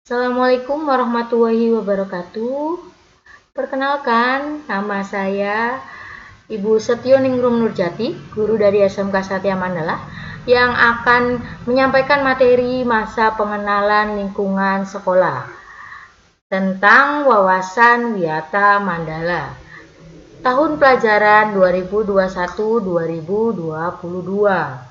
Assalamualaikum warahmatullahi wabarakatuh. Perkenalkan, nama saya Ibu Setio Ningrum Nurjati, guru dari SMK Satya Mandala, yang akan menyampaikan materi masa pengenalan lingkungan sekolah tentang wawasan Wiyata Mandala. Tahun pelajaran 2021-2022.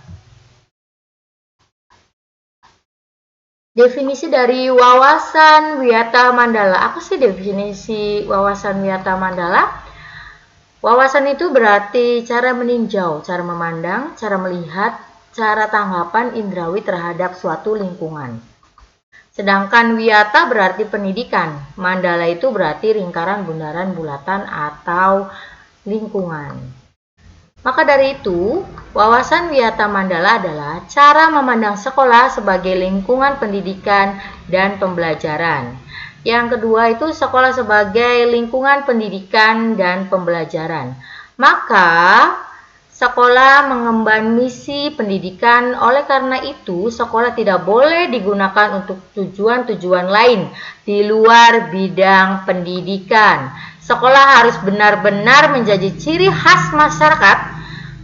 Definisi dari wawasan Wiyata Mandala. Apa sih definisi wawasan Wiyata Mandala? Wawasan itu berarti cara meninjau, cara memandang, cara melihat, cara tanggapan indrawi terhadap suatu lingkungan. Sedangkan Wiyata berarti pendidikan. Mandala itu berarti lingkaran, bundaran, bulatan, atau lingkungan. Maka dari itu, wawasan Wiyata Mandala adalah cara memandang sekolah sebagai lingkungan pendidikan dan pembelajaran. Yang kedua itu sekolah sebagai lingkungan pendidikan dan pembelajaran. Maka, sekolah mengemban misi pendidikan, oleh karena itu sekolah tidak boleh digunakan untuk tujuan-tujuan lain di luar bidang pendidikan. Sekolah harus benar-benar menjadi ciri khas masyarakat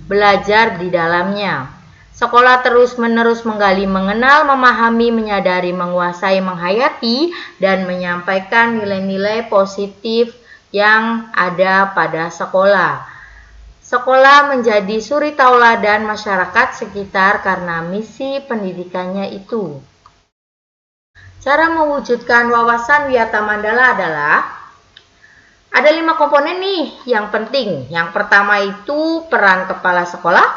belajar di dalamnya. Sekolah terus-menerus menggali, mengenal, memahami, menyadari, menguasai, menghayati, dan menyampaikan nilai-nilai positif yang ada pada sekolah. Sekolah menjadi suri tauladan masyarakat sekitar karena misi pendidikannya itu. Cara mewujudkan wawasan Wiyata Mandala adalah ada 5 komponen nih yang penting. Yang pertama itu peran kepala sekolah,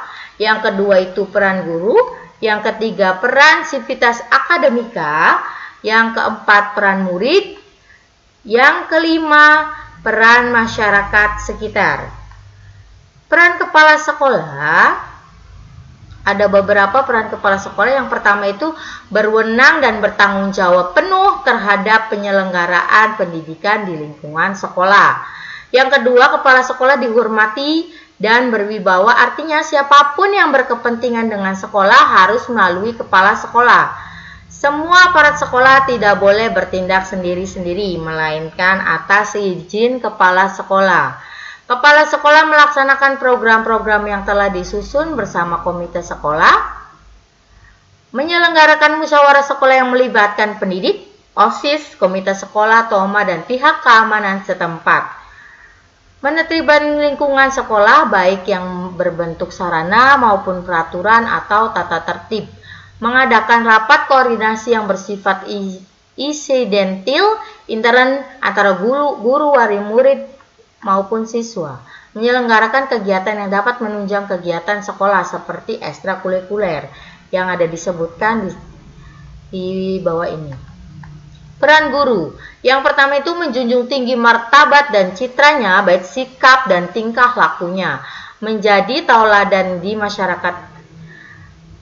yang kedua itu peran guru, yang ketiga peran sivitas akademika, yang keempat peran murid, yang kelima peran masyarakat sekitar. Peran kepala sekolah, ada beberapa peran kepala sekolah. Yang pertama itu berwenang dan bertanggung jawab penuh terhadap penyelenggaraan pendidikan di lingkungan sekolah. Yang kedua, kepala sekolah dihormati dan berwibawa, artinya siapapun yang berkepentingan dengan sekolah harus melalui kepala sekolah. Semua aparat sekolah tidak boleh bertindak sendiri-sendiri, melainkan atas izin kepala sekolah. Kepala sekolah melaksanakan program-program yang telah disusun bersama komite sekolah, menyelenggarakan musyawarah sekolah yang melibatkan pendidik, OSIS, komite sekolah, TOMA, dan pihak keamanan setempat. Menertibkan lingkungan sekolah baik yang berbentuk sarana maupun peraturan atau tata tertib. Mengadakan rapat koordinasi yang bersifat insidentil intern antara guru, wali murid, maupun siswa, menyelenggarakan kegiatan yang dapat menunjang kegiatan sekolah seperti ekstrakurikuler yang ada disebutkan di bawah ini. Peran guru, yang pertama itu menjunjung tinggi martabat dan citranya, baik sikap dan tingkah lakunya, menjadi tauladan di masyarakat.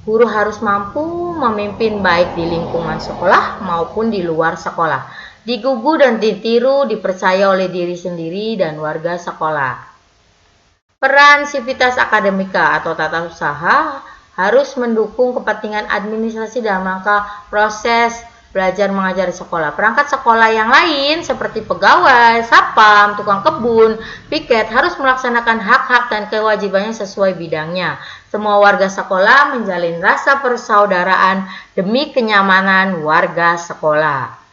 Guru harus mampu memimpin baik di lingkungan sekolah maupun di luar sekolah, digugu dan ditiru, dipercaya oleh diri sendiri dan warga sekolah. Peran sivitas akademika atau tata usaha harus mendukung kepentingan administrasi dalam rangka proses belajar mengajar di sekolah. Perangkat sekolah yang lain seperti pegawai, satpam, tukang kebun, piket harus melaksanakan hak-hak dan kewajibannya sesuai bidangnya. Semua warga sekolah menjalin rasa persaudaraan demi kenyamanan warga sekolah.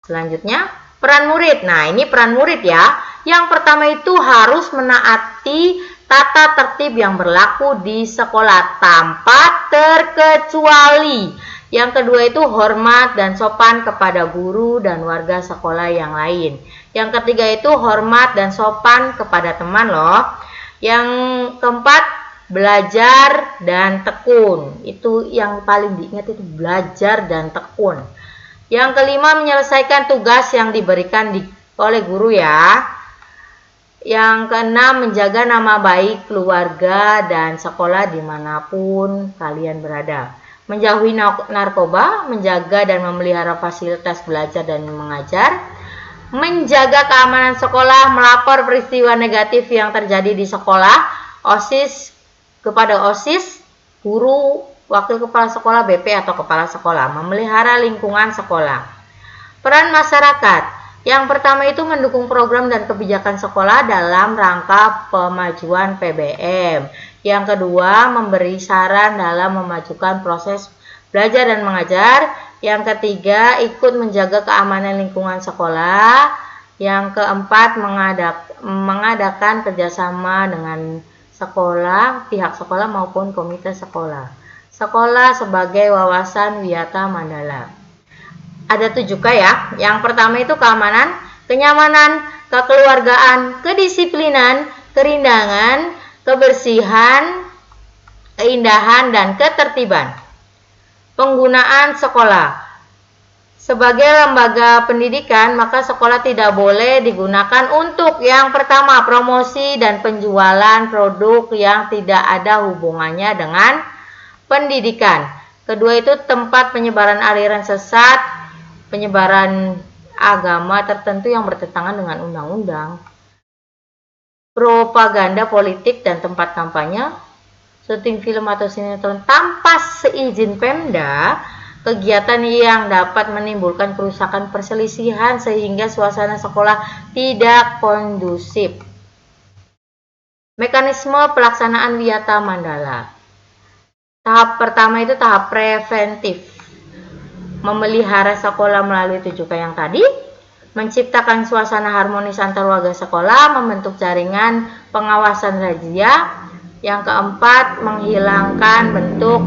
Selanjutnya, peran murid. Nah, ini peran murid ya. Yang pertama itu harus menaati tata tertib yang berlaku di sekolah tanpa terkecuali. Yang kedua itu hormat dan sopan kepada guru dan warga sekolah yang lain. Yang ketiga itu hormat dan sopan kepada teman loh. Yang keempat, belajar dan tekun. Itu yang paling diingat, itu belajar dan tekun. Yang kelima, menyelesaikan tugas yang diberikan oleh guru ya. Yang keenam, menjaga nama baik keluarga dan sekolah dimanapun kalian berada. Menjauhi narkoba, menjaga dan memelihara fasilitas belajar dan mengajar. Menjaga keamanan sekolah, melapor peristiwa negatif yang terjadi di sekolah, kepada OSIS, guru, wakil kepala sekolah BP atau kepala sekolah, memelihara lingkungan sekolah. Peran masyarakat. Yang pertama itu mendukung program dan kebijakan sekolah dalam rangka pemajuan PBM. Yang kedua, memberi saran dalam memajukan proses belajar dan mengajar. Yang ketiga, ikut menjaga keamanan lingkungan sekolah. Yang keempat, mengadakan kerjasama dengan sekolah, pihak sekolah maupun komite sekolah. Sekolah sebagai wawasan Wiyata Mandala. Ada 7K ya. Yang pertama itu keamanan, kenyamanan, kekeluargaan, kedisiplinan, kerindangan, kebersihan, keindahan, dan ketertiban. Penggunaan sekolah. Sebagai lembaga pendidikan, maka sekolah tidak boleh digunakan untuk yang pertama, promosi dan penjualan produk yang tidak ada hubungannya dengan pendidikan. Kedua itu tempat penyebaran aliran sesat, penyebaran agama tertentu yang bertentangan dengan undang-undang, propaganda politik dan tempat kampanye, syuting film atau sinetron tanpa seizin Pemda, kegiatan yang dapat menimbulkan kerusakan perselisihan sehingga suasana sekolah tidak kondusif. Mekanisme pelaksanaan Wiyata Mandala. Tahap pertama itu tahap preventif. Memelihara sekolah melalui 7K yang tadi, menciptakan suasana harmonis antar warga sekolah, membentuk jaringan pengawasan razia. Yang keempat, menghilangkan bentuk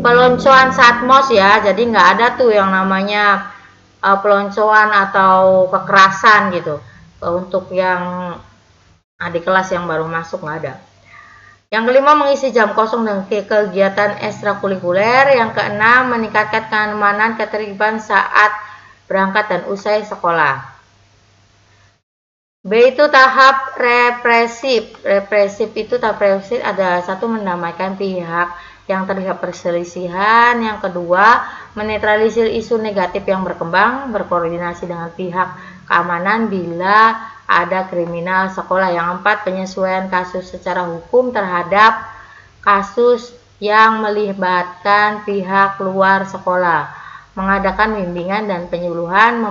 peloncoan satmos ya, jadi nggak ada tuh yang namanya peloncoan atau kekerasan gitu. Untuk yang adik kelas yang baru masuk nggak ada. Yang kelima, mengisi jam kosong dan kegiatan ekstrakurikuler. Yang keenam, meningkatkan keamanan ketertiban saat berangkat dan usai sekolah. B itu tahap represif. Represif itu tahap represif ada satu, mendamaikan pihak yang terlibat perselisihan. Yang kedua, menetralisir isu negatif yang berkembang, berkoordinasi dengan pihak keamanan bila ada kriminal sekolah. Yang empat, penyesuaian kasus secara hukum terhadap kasus yang melibatkan pihak luar sekolah, mengadakan bimbingan dan penyuluhan,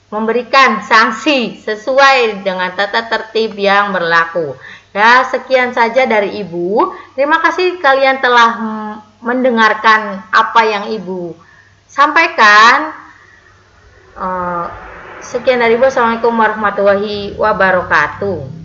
memberikan sanksi sesuai dengan tata tertib yang berlaku. Ya, sekian saja dari Ibu. Terima kasih kalian telah mendengarkan apa yang Ibu sampaikan. Sekian dari Ibu. Assalamualaikum warahmatullahi wabarakatuh.